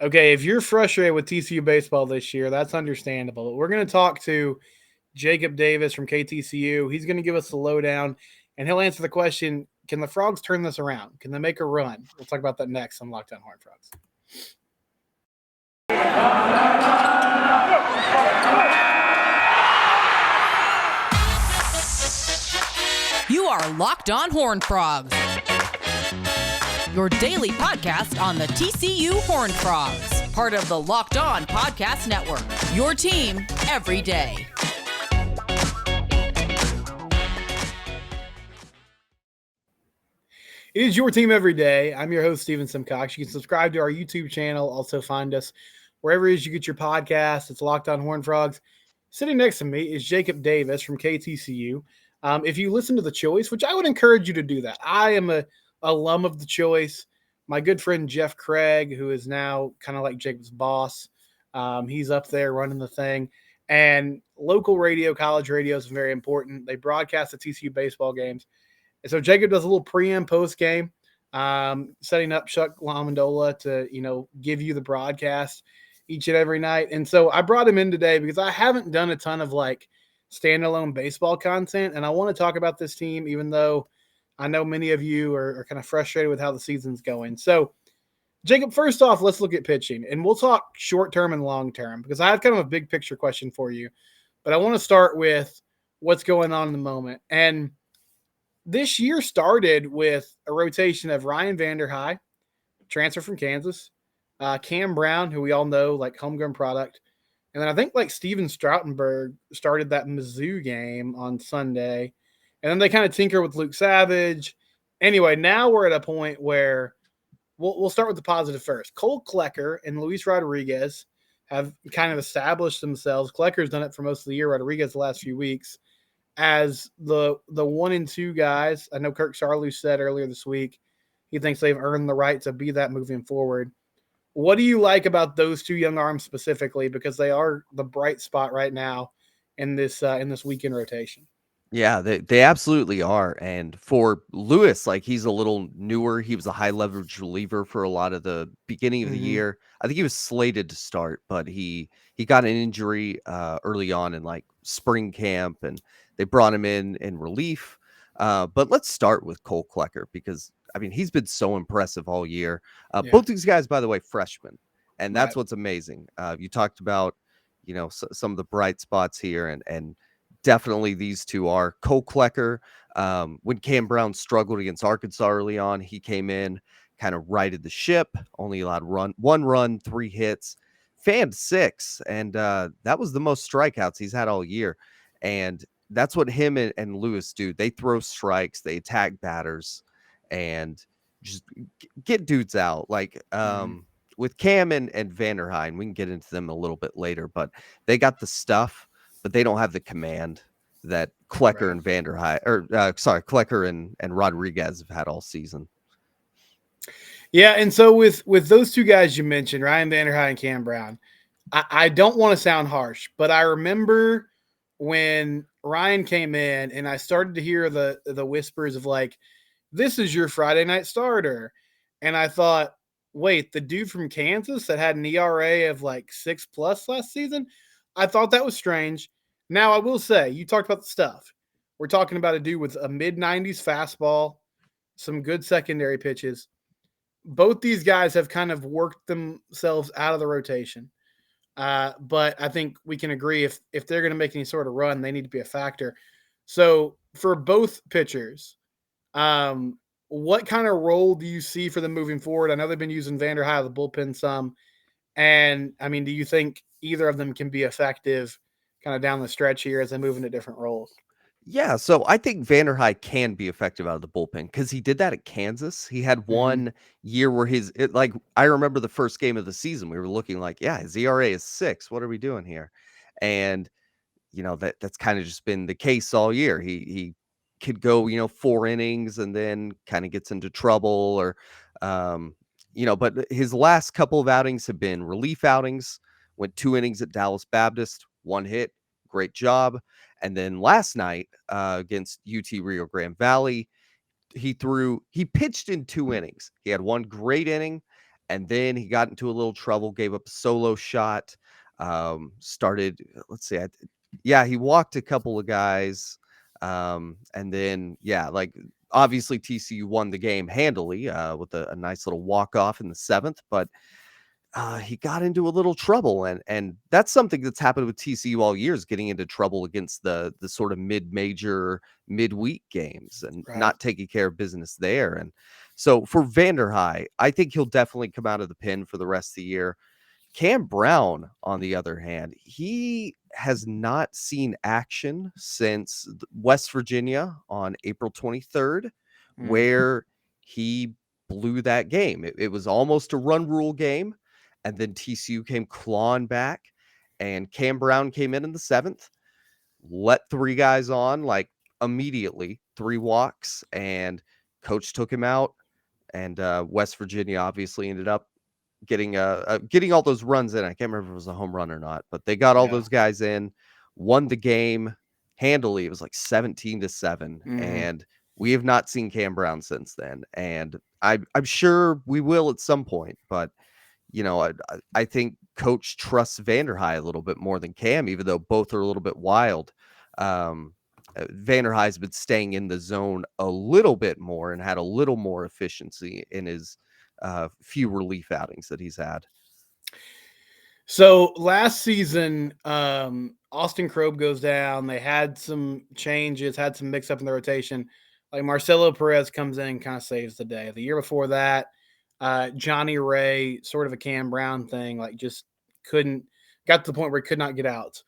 Okay, if you're frustrated with TCU baseball this year, that's understandable. We're going to talk to Jacob Davis from KTCU. He's going to give us the lowdown, and he'll answer the question: can the Frogs turn this around? Can they make a run? We'll talk about that next on Lockdown Horned Frogs. You are Locked On Horned Frogs, your daily podcast on the TCU Horned Frogs, part of the Locked On Podcast Network, your team every day. It is your team every day. I'm your host, Steven Simcox. You can subscribe to our YouTube channel. Also find us wherever it is you get your podcast. It's Locked On Horned Frogs. Sitting next to me is Jacob Davis from KTCU. If you listen to The Choice, which I would encourage you to do that. I am a alum of The Choice. My good friend Jeff Craig, who is now kind of like Jacob's boss, he's up there running the thing. And local radio, college radio is very important. They broadcast the TCU baseball games. And so Jacob does a little pre and post game, setting up Chuck Lamondola to, give you the broadcast each and every night. And so I brought him in today because I haven't done a ton of like standalone baseball content. And I want to talk about this team, even though I know many of you are kind of frustrated with how the season's going. So Jacob, first off, let's look at pitching, and we'll talk short term and long term because I have kind of a big picture question for you. But I want to start with what's going on in the moment. And this year started with a rotation of Ryan Vanderhei, transfer from Kansas, Cam Brown, who we all know, like homegrown product. And then I think like Steven Stroutenberg started that Mizzou game on Sunday. And then they kind of tinker with Luke Savage. Anyway, now we're at a point where we'll start with the positive first. Cole Klecker and Luis Rodriguez have kind of established themselves. Klecker's done it for most of the year. Rodriguez the last few weeks as the 1 and 2 guys. I know Kirk Saarloos said earlier this week he thinks they've earned the right to be that moving forward. What do you like about those two young arms specifically? Because they are the bright spot right now in this weekend rotation. Yeah, they absolutely are. And for Lewis, like he's a little newer. He was a high leverage reliever for a lot of the beginning of the year. I think he was slated to start, but he got an injury early on in like spring camp, and they brought him in relief. But let's start with Cole Klecker because I mean he's been so impressive all year. Both these guys, by the way, freshmen, and that's what's amazing. You talked about some of the bright spots here, and definitely these two are. Cole Klecker, when Cam Brown struggled against Arkansas early on, he came in, kind of righted the ship, only allowed one run, 3 hits, fanned 6, and that was the most strikeouts he's had all year. And that's what him and Lewis do. They throw strikes, they attack batters, and just get dudes out. Like with Cam and Vanderheim, we can get into them a little bit later, but they got the stuff, but they don't have the command that Klecker and Vanderheim, Klecker and Rodriguez have had all season. Yeah, and so with those two guys you mentioned, Ryan Vanderheim and Cam Brown, I don't want to sound harsh, but I remember when Ryan came in and I started to hear the whispers of like, this is your Friday night starter. And I thought, wait, the dude from Kansas that had an ERA of like 6+ last season? I thought that was strange. Now, I will say, you talked about the stuff. We're talking about a dude with a mid-90s fastball, some good secondary pitches. Both these guys have kind of worked themselves out of the rotation. But I think we can agree if they're going to make any sort of run, they need to be a factor. So for both pitchers, what kind of role do you see for them moving forward? I know they've been using Vanderhei the bullpen some. And, I mean, do you think either of them can be effective kind of down the stretch here as they move into different roles? Yeah, so I think Vanderhei can be effective out of the bullpen because he did that at Kansas. He had one year where I remember the first game of the season, we were looking like, yeah, his ERA is 6. What are we doing here? And, that's kind of just been the case all year. He could go, 4 innings and then kind of gets into trouble or, but his last couple of outings have been relief outings, went 2 innings at Dallas Baptist, 1 hit, great job. And then last night against UT Rio Grande Valley, he pitched in 2 innings. He had 1 great inning, and then he got into a little trouble, gave up a solo shot, started, let's see, he walked a couple of guys, and then, like, obviously TCU won the game handily with a nice little walk-off in the 7th, but he got into a little trouble, and that's something that's happened with TCU all years, getting into trouble against the sort of mid-major, midweek games and Right. not taking care of business there. And so for Vanderhei, I think he'll definitely come out of the pen for the rest of the year. Cam Brown, on the other hand, he has not seen action since West Virginia on April 23rd, where he blew that game. It was almost a run rule game, and then TCU came clawing back, and Cam Brown came in the 7th, let 3 guys on, like, immediately, 3 walks, and coach took him out, and West Virginia obviously ended up getting all those runs in. I can't remember if it was a home run or not, but they got all those guys in, won the game handily. It was like 17-7, and we have not seen Cam Brown since then. And I'm sure we will at some point, but I think coach trusts Vanderhei a little bit more than Cam, even though both are a little bit wild. Vanderhei's been staying in the zone a little bit more and had a little more efficiency in his few relief outings that he's had. So last season, Austin Krob goes down. They had some changes, had some mix up in the rotation. Like Marcelo Perez comes in and kind of saves the day. The year before that, Johnny Ray, sort of a Cam Brown thing, like just got to the point where he could not get out.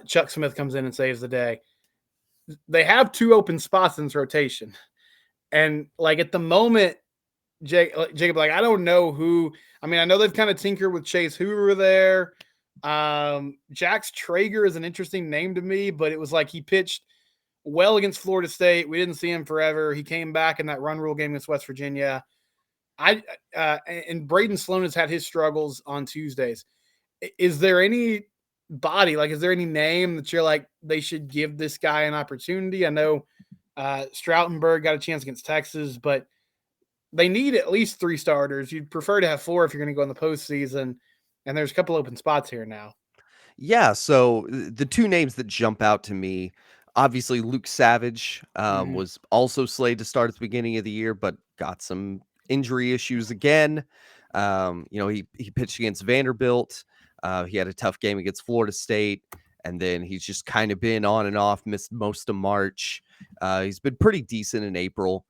Chuck Smith comes in and saves the day. They have 2 open spots in this rotation. And like at the moment, Jacob, like, I don't know who. I mean, I know they've kind of tinkered with Chase Hoover there. Jax Traeger is an interesting name to me, but it was like he pitched well against Florida State. We didn't see him forever. He came back in that run rule game against West Virginia. And Braden Sloan has had his struggles on Tuesdays. Is there any is there any name that you're like, they should give this guy an opportunity? I know Stroutenberg got a chance against Texas, but they need at least 3 starters. You'd prefer to have 4 if you're going to go in the postseason, and there's a couple open spots here now. Yeah, so the 2 names that jump out to me, obviously Luke Savage was also slated to start at the beginning of the year, but got some injury issues again. He pitched against Vanderbilt. He had a tough game against Florida State, and then he's just kind of been on and off, missed most of March. He's been pretty decent in April.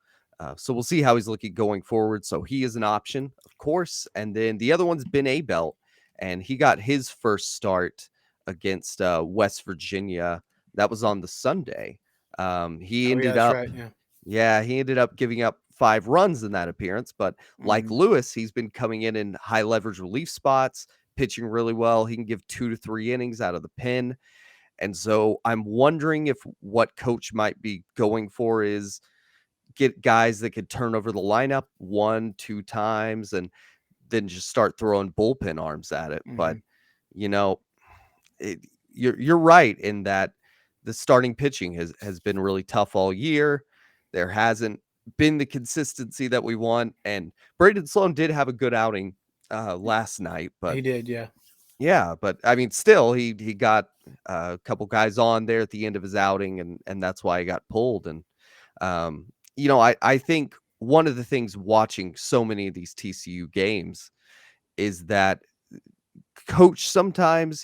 So we'll see how he's looking going forward. So he is an option, of course. And then the other one's Ben Abelt, and he got his first start against West Virginia. That was on the Sunday. He ended up giving up 5 runs in that appearance. But like Lewis, he's been coming in high leverage relief spots, pitching really well. He can give 2 to 3 innings out of the pen. And so I'm wondering if what coach might be going for is get guys that could turn over the lineup 1-2 times and then just start throwing bullpen arms at it. But, you're right in that the starting pitching has been really tough all year. There hasn't been the consistency that we want. And Braden Sloan did have a good outing last night, but he did. Yeah. Yeah. But I mean, still he got a couple guys on there at the end of his outing, and that's why he got pulled. And, I think one of the things watching so many of these TCU games is that coach sometimes,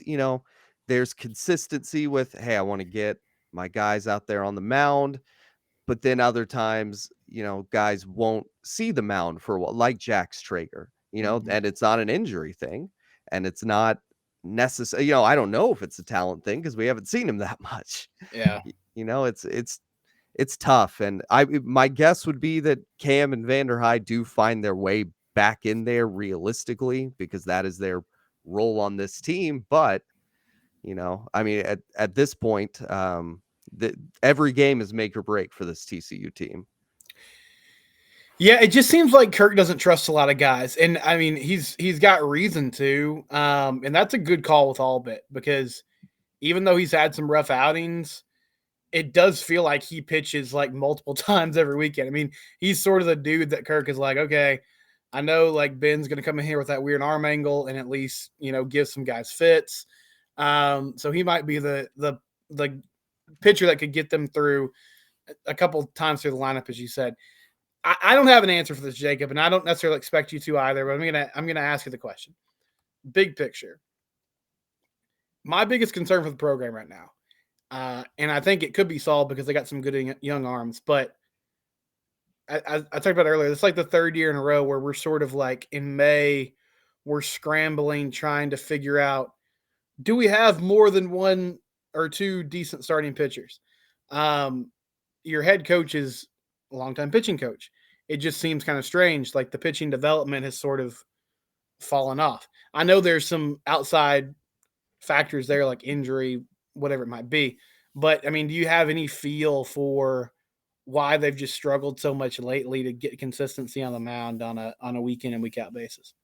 there's consistency with, hey, I want to get my guys out there on the mound. But then other times, guys won't see the mound for a while, like Jax Traeger, and it's not an injury thing. And it's not necessary. I don't know if it's a talent thing because we haven't seen him that much. Yeah. It's tough. And my guess would be that Cam and Vanderhei do find their way back in there realistically, because that is their role on this team. But, I mean, at this point, every game is make or break for this TCU team. Yeah, it just seems like Kirk doesn't trust a lot of guys. And I mean, he's got reason to. And that's a good call with Albit, because even though he's had some rough outings, it does feel like he pitches like multiple times every weekend. I mean, he's sort of the dude that Kirk is like, okay, I know like Ben's going to come in here with that weird arm angle and at least give some guys fits. So he might be the pitcher that could get them through a couple times through the lineup, as you said. I don't have an answer for this, Jacob, and I don't necessarily expect you to either. But I'm gonna ask you the question. Big picture. My biggest concern for the program right now, and I think it could be solved because they got some good young arms. But I talked about earlier, it's like the third year in a row where we're sort of like in May, we're scrambling trying to figure out, do we have more than one or two decent starting pitchers? Your head coach is a longtime pitching coach. It just seems kind of strange. Like the pitching development has sort of fallen off. I know there's some outside factors there, like injury, whatever it might be. But I mean, do you have any feel for why they've just struggled so much lately to get consistency on the mound on a week in and week out basis?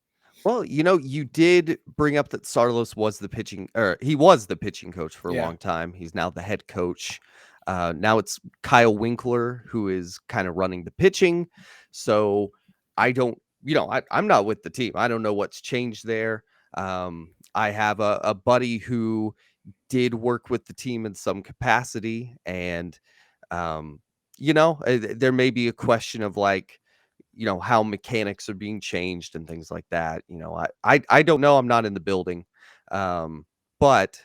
Well, you did bring up that Sarlos was the pitching, or he was the pitching coach for a Yeah. long time. He's now the head coach. Now it's Kyle Winkler who is kind of running the pitching. So I don't, I'm not with the team. I don't know what's changed there. I have a buddy who did work with the team in some capacity, and there may be a question of like, how mechanics are being changed and things like that. I don't know. I'm not in the building. But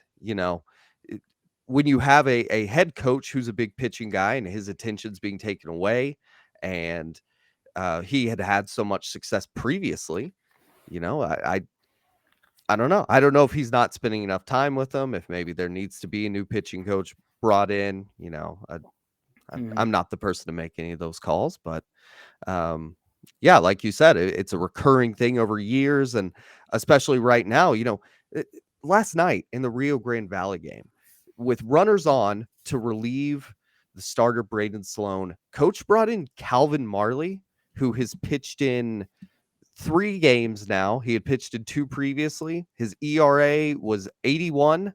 when you have a head coach who's a big pitching guy and his attention's being taken away, and he had so much success previously, I don't know. I don't know if he's not spending enough time with them, if maybe there needs to be a new pitching coach brought in. I'm not the person to make any of those calls, but yeah, like you said, it's a recurring thing over years, and especially right now. Last night in the Rio Grande Valley game, with runners on to relieve the starter Braden Sloan, coach brought in Calvin Marley, who has pitched in 3 games now. He had pitched in 2 previously. His ERA was 81,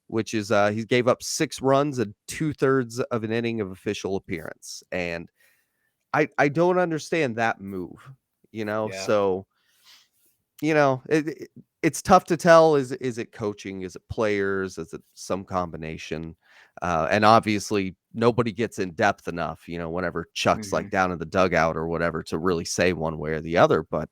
which is he gave up 6 runs and 2/3 of an inning of official appearance. And I don't understand that move, Yeah. so it's tough to tell. Is it coaching? Is it players? Is it some combination? And obviously nobody gets in depth enough, whenever Chuck's like down in the dugout or whatever, to really say one way or the other. But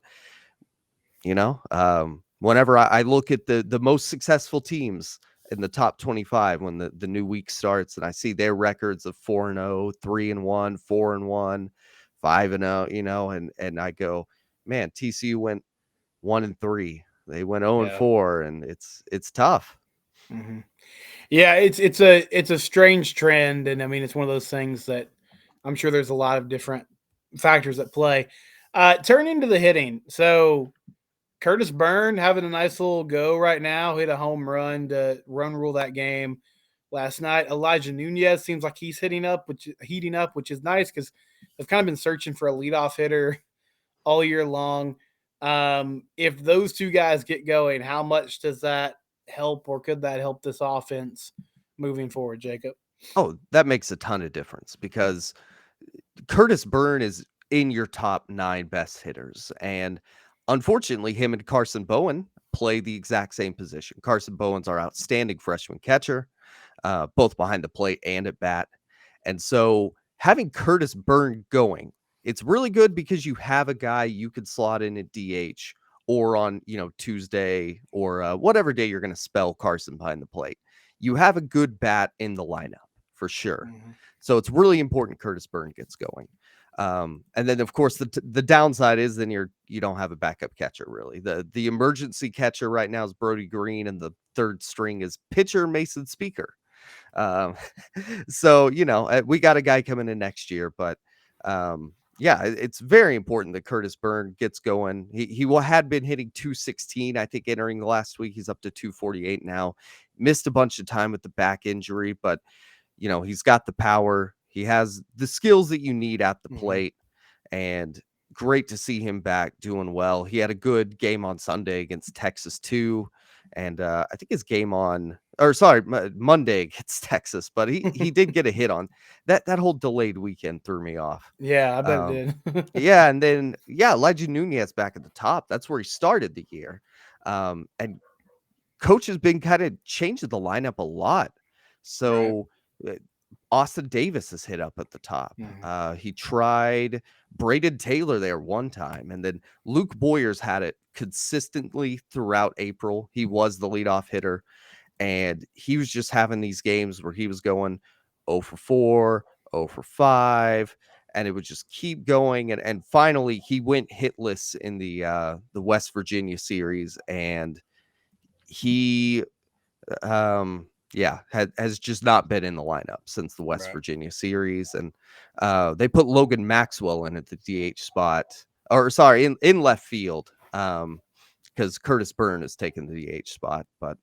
whenever I look at the most successful teams in the top 25 when the new week starts, and I see their records of 4-0, 3-1, 4-1, 5-0, and I go, man, TCU went 1-3. They went 0-4, and it's tough. Mm-hmm. Yeah, it's a strange trend, and I mean it's one of those things that I'm sure there's a lot of different factors at play. Turning to the hitting, so Curtis Byrne having a nice little go right now, hit a home run to run rule that game last night. Elijah Nunez seems like he's heating up, which is nice because they've kind of been searching for a leadoff hitter all year long. If those two guys get going, how much does that help, or could that help this offense moving forward, Jacob? Oh, that makes a ton of difference because Curtis Byrne is in your top 9 best hitters. And unfortunately, him and Carson Bowen play the exact same position. Carson Bowen's our outstanding freshman catcher, both behind the plate and at bat. And so having Curtis Byrne going, it's really good because you have a guy you could slot in at DH or on, Tuesday or whatever day you're going to spell Carson behind the plate. You have a good bat in the lineup for sure. Mm-hmm. So it's really important Curtis Byrne gets going. And then of course the downside is then you don't have a backup catcher really. The emergency catcher right now is Brody Green, and the third string is pitcher Mason Speaker. So we got a guy coming in next year, but yeah, it's very important that Curtis Byrne gets going. He had been hitting 216, I think, entering the last week. He's up to 248 now. Missed a bunch of time with the back injury, but he's got the power. He has the skills that you need at the plate, and great to see him back doing well. He had a good game on Sunday against Texas too. And I think his game on or sorry, Monday against Texas, but he did get a hit on that. That whole delayed weekend threw me off. Yeah, I bet it did. Yeah, and then Elijah Nunez back at the top. That's where he started the year, and coach has been kind of changing the lineup a lot. Right. So uh, Austin Davis has hit up at the top. Mhm. He tried Braden Taylor there one time, and then Luke Boyers had it consistently throughout April. He was the leadoff hitter, and he was just having these games where he was going 0 for 4, 0 for 5, and it would just keep going. And finally, he went hitless in the West Virginia series, and he has just not been in the lineup since the West Right. Virginia series. And they put Logan Maxwell in at the DH spot, or sorry, in left field, because Curtis Byrne has taken the DH spot. But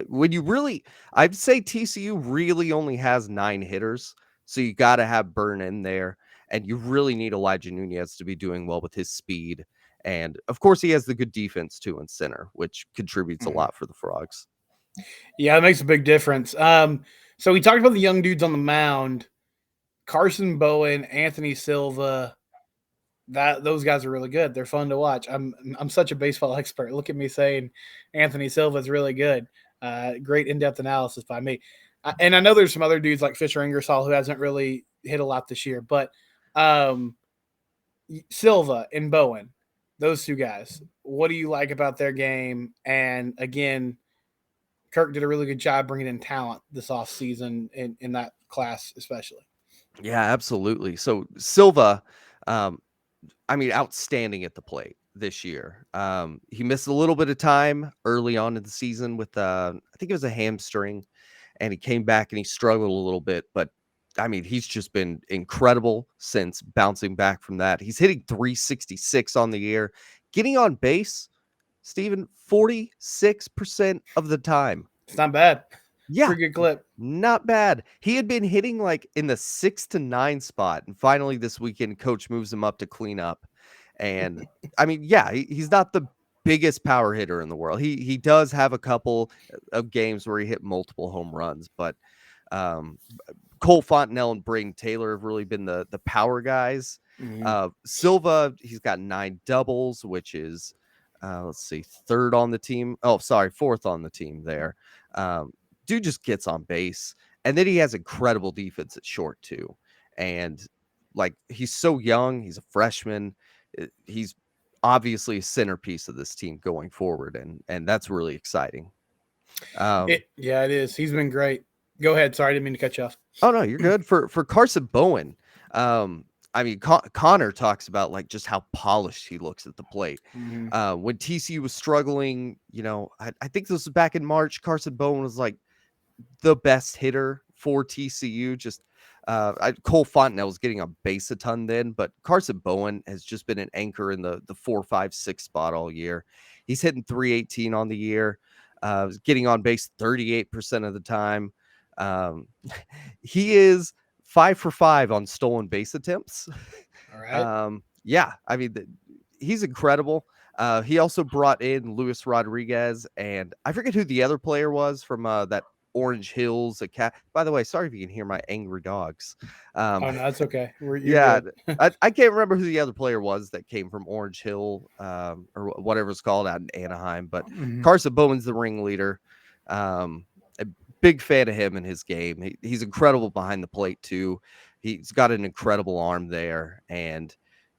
when you really, I'd say TCU really only has 9 hitters, so you got to have Byrne in there, and you really need Elijah Nunez to be doing well with his speed. And of course, he has the good defense too in center, which contributes a Mhm. lot for the Frogs. Yeah, it makes a big difference. So we talked about the young dudes on the mound: Carson Bowen, Anthony Silva. Those guys are really good. They're fun to watch. I'm such a baseball expert. Look at me saying Anthony Silva is really good. Great in-depth analysis by me. And I know there's some other dudes like Fisher Ingersoll who hasn't really hit a lot this year, but um, Silva and Bowen, those two guys. What do you like about their game? And again, Kirk did a really good job bringing in talent this offseason in that class, especially. Yeah, absolutely. So Silva, um, outstanding at the plate this year. He missed a little bit of time early on in the season with, I think it was a hamstring, and he came back and he struggled a little bit. But he's just been incredible since bouncing back from that. He's hitting 366 on the year, getting on base, Steven, 46% of the time. It's not bad. Yeah, Pretty good clip. not bad. He had been hitting like in the 6 to 9 spot, and finally this weekend, coach moves him up to clean up. And he's not the biggest power hitter in the world. He does have a couple of games where he hit multiple home runs, but um, Cole Fontenelle and Braden Taylor have really been the power guys. Mm-hmm. Silva, he's got 9 doubles, which is let's see, third on the team. Oh, sorry, fourth on the team there. Dude just gets on base, and then he has incredible defense at short too. And like, he's so young, he's a freshman. He's obviously a centerpiece of this team going forward, and that's really exciting. It is. He's been great. Go ahead. Sorry, I didn't mean to cut you off. Oh no, you're good. For Carson Bowen, Connor talks about like just how polished he looks at the plate. Mm-hmm. When TCU was struggling, I think this was back in March. Carson Bowen was like the best hitter for TCU. Just Cole Fontenelle was getting on base a ton then, but Carson Bowen has just been an anchor in the 4, 5, 6 spot all year. He's hitting 318 on the year, getting on base 38% of the time. He is 5 for 5 on stolen base attempts. All right. He's incredible. He also brought in Luis Rodriguez, and I forget who the other player was from that Orange Hills. By the way, sorry if you can hear my angry dogs. Oh no, that's okay. You're Yeah, good. I can't remember who the other player was that came from Orange Hill, or whatever it's called out in Anaheim. But Mm-hmm. Carson Bowen's the ringleader. A big fan of him and his game. He's incredible behind the plate too. He's got an incredible arm there, and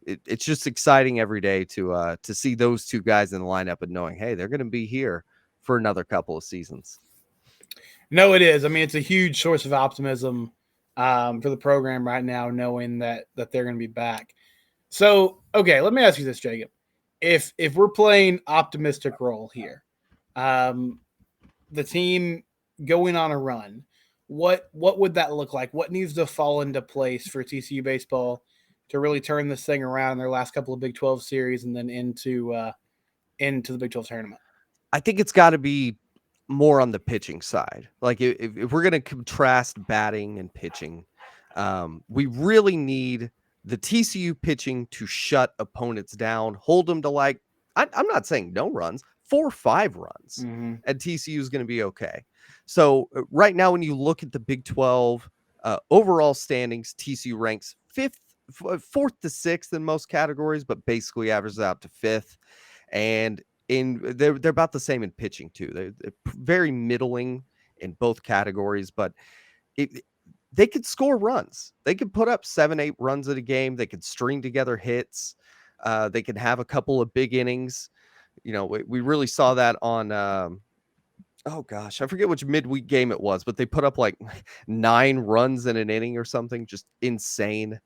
it's just exciting every day to see those two guys in the lineup and knowing, hey, they're going to be here for another couple of seasons. No, it is. I mean, it's a huge source of optimism for the program right now, knowing that they're going to be back. So, okay, let me ask you this, Jacob. If we're playing optimistic role here, the team going on a run, what would that look like? What needs to fall into place for TCU baseball to really turn this thing around in their last couple of Big 12 series and then into the Big 12 tournament? I think it's got to be more on the pitching side. Like, if we're going to contrast batting and pitching, we really need the TCU pitching to shut opponents down, hold them to like, I'm not saying no runs, 4 or 5 runs, and TCU is going to be okay. So right now, when you look at the Big 12 overall standings, TCU ranks 4th to 6th in most categories, but basically averages out to 5th. And they're about the same in pitching too. They're very middling in both categories, but they could score runs. They could put up 7-8 runs at a game. They could string together hits. They can have a couple of big innings. We really saw that on oh gosh, I forget which midweek game it was, but they put up like 9 runs in an inning or something, just insane.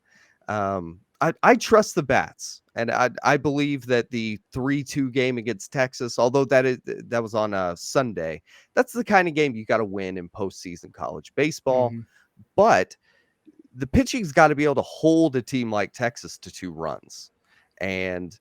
I trust the bats, and I believe that the 3-2 game against Texas, although that was on a Sunday, that's the kind of game you got to win in postseason college baseball. But the pitching's got to be able to hold a team like Texas to 2 runs, and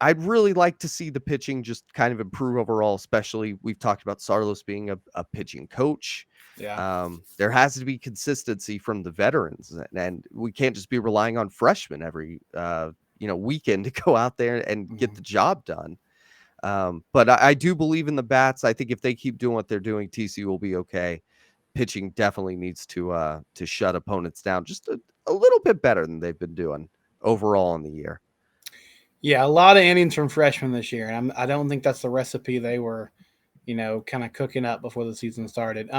I'd really like to see the pitching just kind of improve overall. Especially, we've talked about Sarlos being a pitching coach. Yeah. There has to be consistency from the veterans, and we can't just be relying on freshmen every weekend to go out there and get the job done. But I do believe in the bats. I think if they keep doing what they're doing, TCU will be okay. Pitching definitely needs to shut opponents down just a little bit better than they've been doing overall in the year. Yeah, a lot of innings from freshmen this year, and I don't think that's the recipe they were, kind of cooking up before the season started.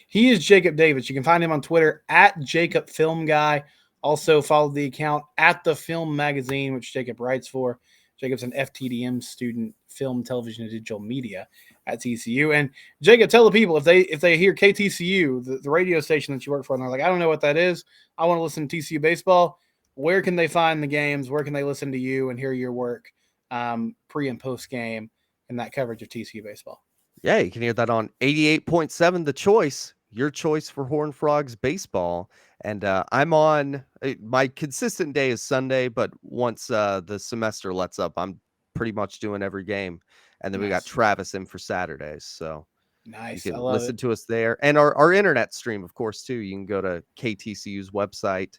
He is Jacob Davis. You can find him on Twitter at Jacob Film Guy. Also follow the account at the Film Magazine, which Jacob writes for. Jacob's an FTDM student, film, television, and digital media at TCU. And Jacob, tell the people if they hear KTCU, the radio station that you work for, and they're like, I don't know what that is. I want to listen to TCU baseball. Where can they find the games? Where can they listen to you and hear your work pre and post game and that coverage of TCU baseball? Yeah, you can hear that on 88.7 The Choice, your choice for Horned Frogs baseball. And I'm on my consistent day is Sunday, but once the semester lets up, I'm pretty much doing every game. And then we got Travis in for Saturdays. So nice. you can listen to us there. And our internet stream, of course, too. You can go to KTCU's website,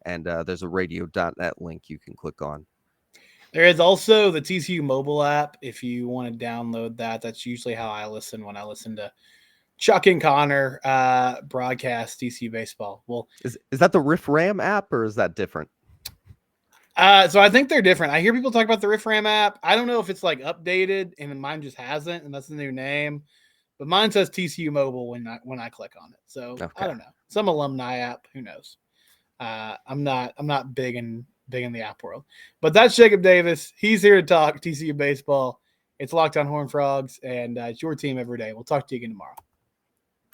and there's a radio.net link you can click on. There is also the TCU mobile app. If you want to download that, that's usually how I listen when I listen to Chuck and Connor broadcast TCU baseball. Well, is that the Riff Ram app, or is that different? So I think they're different. I hear people talk about the Riff Ram app. I don't know if it's like updated and mine just hasn't, and that's the new name. But mine says TCU mobile when I click on it. So okay. I don't know. Some alumni app. Who knows? I'm not big in the app world. But that's Jacob Davis. He's here to talk TCU baseball. It's Locked On Horned Frogs, and it's your team every day. We'll talk to you again tomorrow.